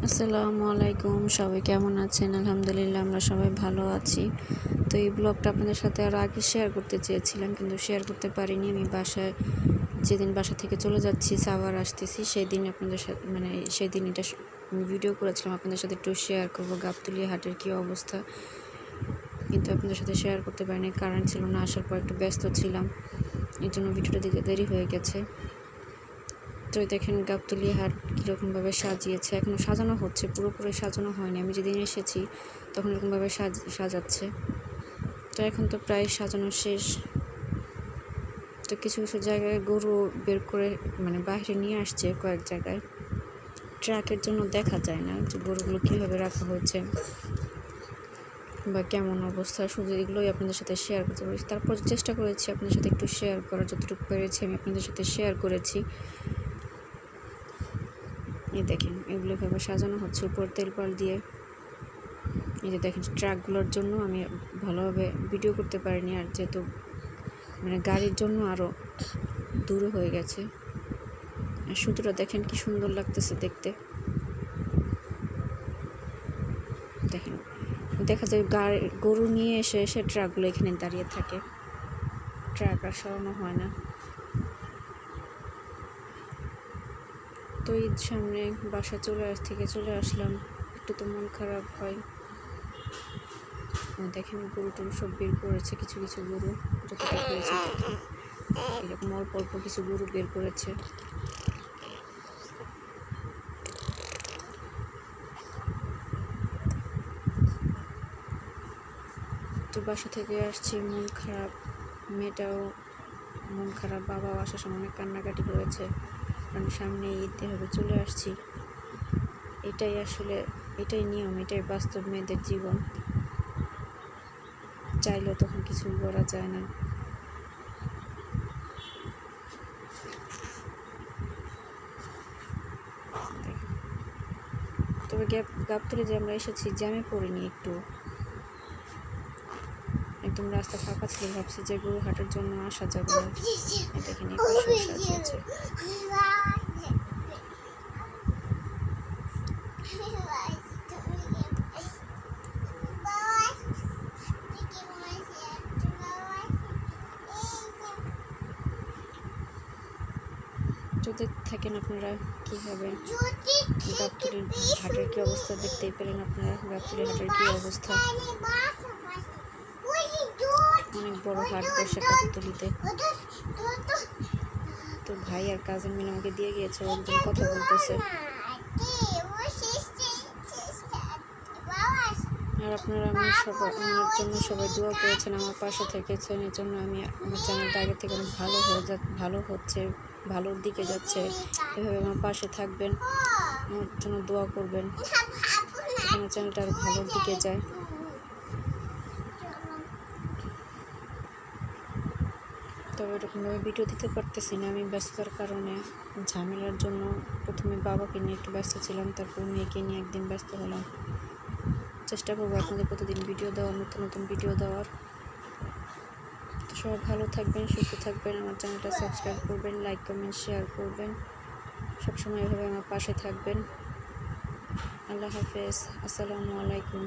আসসালামু আলাইকুম, সবাই কেমন আছেন? আলহামদুলিল্লাহ আমরা সবাই ভালো আছি। তো এই ব্লগটা আপনাদের সাথে আরও আগে শেয়ার করতে চেয়েছিলাম, কিন্তু শেয়ার করতে পারিনি। আমি বাসায় যেদিন বাসা থেকে চলে যাচ্ছি, সাভার আসতেছি, সেদিন আপনাদের সাথে সেদিন এটা আমি ভিডিও করেছিলাম, আপনাদের সাথে একটু শেয়ার করবো গাবতলী হাটের কী অবস্থা। কিন্তু আপনাদের সাথে শেয়ার করতে পারিনি, কারেন্ট ছিল না, আসার পর একটু ব্যস্ত ছিলাম, এই জন্য ভিডিওটা দিতে দেরি হয়ে গেছে। তো দেখেন গাবতলী হাট কীরকমভাবে সাজিয়েছে, এখনও সাজানো হচ্ছে, পুরোপুরি সাজানো হয়নি। আমি যেদিন এসেছি তখন এরকমভাবে সাজাচ্ছে। তো এখন তো প্রায় সাজানো শেষ। তো কিছু কিছু জায়গায় গরু বের করে বাইরে নিয়ে আসছে, কয়েক জায়গায় ট্রাকের জন্য দেখা যায় না যে গরুগুলো কীভাবে রাখা হয়েছে বা কেমন অবস্থা। শুধু এগুলোই আপনাদের সাথে শেয়ার করতে পেরেছি। তারপর চেষ্টা করেছি আপনাদের সাথে একটু শেয়ার করার, যতটুকু পেরেছি আমি আপনাদের সাথে শেয়ার করেছি। এই দেখেন এগুলো এভাবে সাজানো হচ্ছে উপর তেলপাল দিয়ে। এই যে দেখেন ট্রাকগুলোর জন্য আমি ভালোভাবে ভিডিও করতে পারিনি, আর যেহেতু গাড়ির জন্য আরও দূরে হয়ে গেছে। আর সুতোটা দেখেন কি সুন্দর লাগতেছে দেখতে। দেখেন দেখা যায় গরু নিয়ে এসে ট্রাকগুলো এখানে দাঁড়িয়ে থাকে, ট্রাক আর সরানো হয় না। তো ঈদ সামনে বাসা চলে আসলাম, একটু তো মন খারাপ হয়। দেখেন গরু টরু সব বের করেছে, কিছু কিছু গরু যতটা পেয়েছে এরকম অল্প অল্প কিছু গরু বের করেছে। তো বাসা থেকে আসছি মন খারাপ, মেয়েটাও মন খারাপ, বাবাও আসার সময় অনেক কান্নাকাটি করেছে, কারণ সামনে ঈদ হবে চলে আসছি। এটাই নিয়ম, এটাই বাস্তব মেয়েদের জীবন। চাইলেও তখন কিছু করা যায় না। তবে গাবতলী যে আমরা এসেছি জ্যামে পড়িনি, একদম রাস্তা ফাঁকা ছিল, ভাবছি যে গরু হাটের জন্য আসা যাবে না। দেখেন এই পাশে সাজিয়েছে। যদি থাকেন আপনারা কীভাবে গাবতলীর হাটের কী অবস্থা দেখতেই পেলেন আপনারা। গাবতলী হাটের কী অবস্থা, অনেক বড় হাট বসে গাবতলীতে। তো ভাই আর কাজিন মিলে আমাকে দিয়ে গিয়েছে, একজন কথা বলতেছে। আর আপনারা আমার জন্য সবাই দোয়া করেছেন, আমার পাশে থেকেছেন, এর জন্য আমার চ্যানেলটা আগে থেকে অনেক ভালো হচ্ছে, ভালোর দিকে যাচ্ছে। এভাবে আমার পাশে থাকবেন, আমার জন্য দোয়া করবেন, আমার চ্যানেলটা আরও ভালোর দিকে যায়। তবে এরকমভাবে ভিডিও দিতে পারতেছি না আমি ব্যস্ততার কারণে, ঝামেলার জন্য। প্রথমে বাবাকে নিয়ে একটু ব্যস্ত ছিলাম, তারপর মেয়েকে নিয়ে একদিন ব্যস্ত হলাম। চেষ্টা করবো আপনাদের প্রতিদিন ভিডিও দেওয়ার, নতুন নতুন ভিডিও দেওয়ার। সবাই ভালো থাকবেন, সুস্থ থাকবেন, আমার চ্যানেলটা সাবস্ক্রাইব করবেন, লাইক কমেন্ট শেয়ার করবেন, সবসময় এভাবে আমার পাশে থাকবেন। আল্লাহ হাফেজ, আসসালামু আলাইকুম।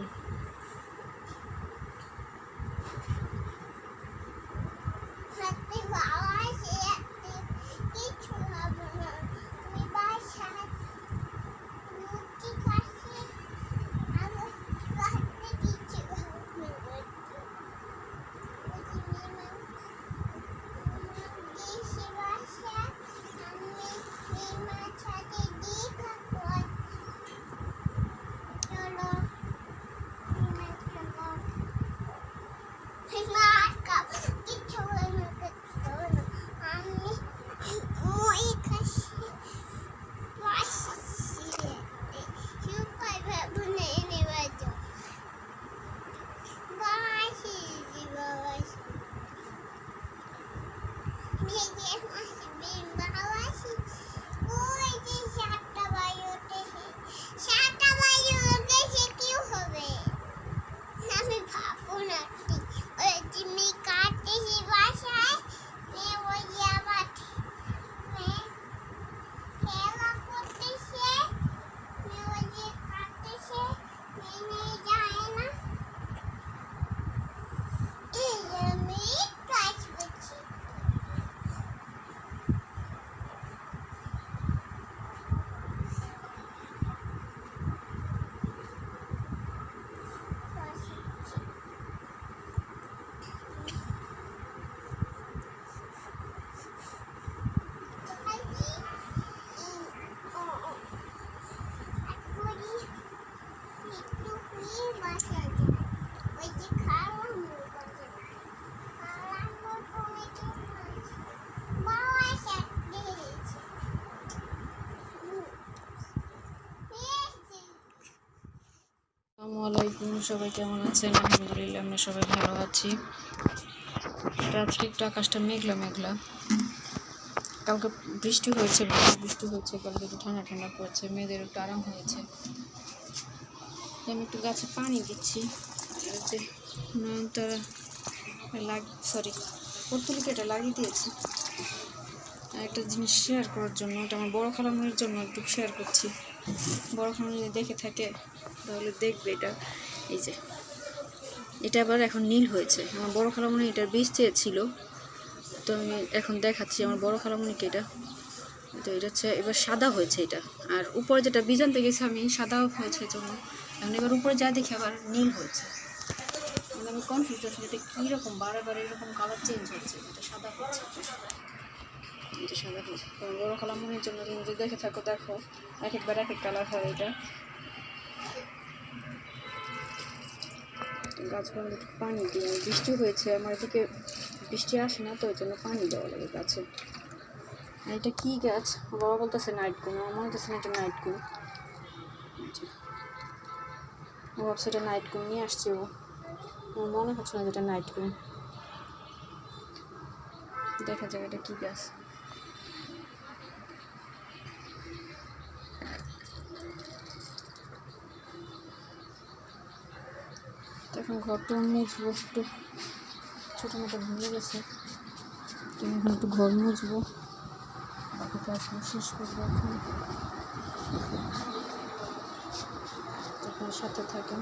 আলাইকুম, সবাই কেমন আছেন? আলহামদুলিল্লাহ আমরা সবাই ভালো আছি। আজকে একটু আকাশটা মেঘলা মেঘলা, কালকে বৃষ্টি হয়েছে, কালকে একটু ঠান্ডা ঠান্ডা পড়ছে, মেয়েদের একটু আরাম হয়েছে। আমি একটু গাছে পানি দিচ্ছি, তারা পর্তুলিকে এটা লাগিয়ে দিয়েছি। আর একটা জিনিস শেয়ার করার জন্য, এটা আমার বড় খালামণির জন্য একটু শেয়ার করছি। বড় খালামণি যদি দেখে থাকে তাহলে দেখবে এটা। এই যে এটা আবার এখন নীল হয়েছে। আমার বড় খালামণি এটার বীজ চেয়েছিল, তো আমি এখন দেখাচ্ছি আমার বড় খালামণিকে এটা। তো এটা হচ্ছে এবার সাদা হয়েছে এটা, আর উপরে যেটা বীজ আনতে গেছে আমি সাদা হয়েছে জন্য এখন এবার উপরে যা দেখি আবার নীল হয়েছে। মানে আমি কনফিউজ আছি এটা কীরকম, বারে এরকম কালার চেঞ্জ হচ্ছে, এটা সাদা হচ্ছে, এটা সাদা হয়েছে। তোমার বড় খালামণির জন্য তুমি যদি দেখে থাকো দেখো, একবার এক কালার হয় এটা। গাছগুলো একটু পানি দিই, বৃষ্টি হয়েছে আমার এদিকে, বৃষ্টি আসে না তো ওই জন্য পানি দেওয়া লাগে গাছে। আর এটা কী গাছ? বাবা বলতেছে নাইট কুন, আমার মনে হচ্ছে না এটা নাইট কুন। ও ভাবছে এটা নাইট কুন নিয়ে আসছে, ও আমার মনে হচ্ছে না যেটা নাইট কুন। দেখা যাক এটা কী গাছ। এখন ঘরটা মুছবো, একটু ছোটো মোটো ভেঙে গেছে, এখন একটু ঘর মুছবো, বাকি কাজগুলো শেষ করবো এখন সাথে থাকেন।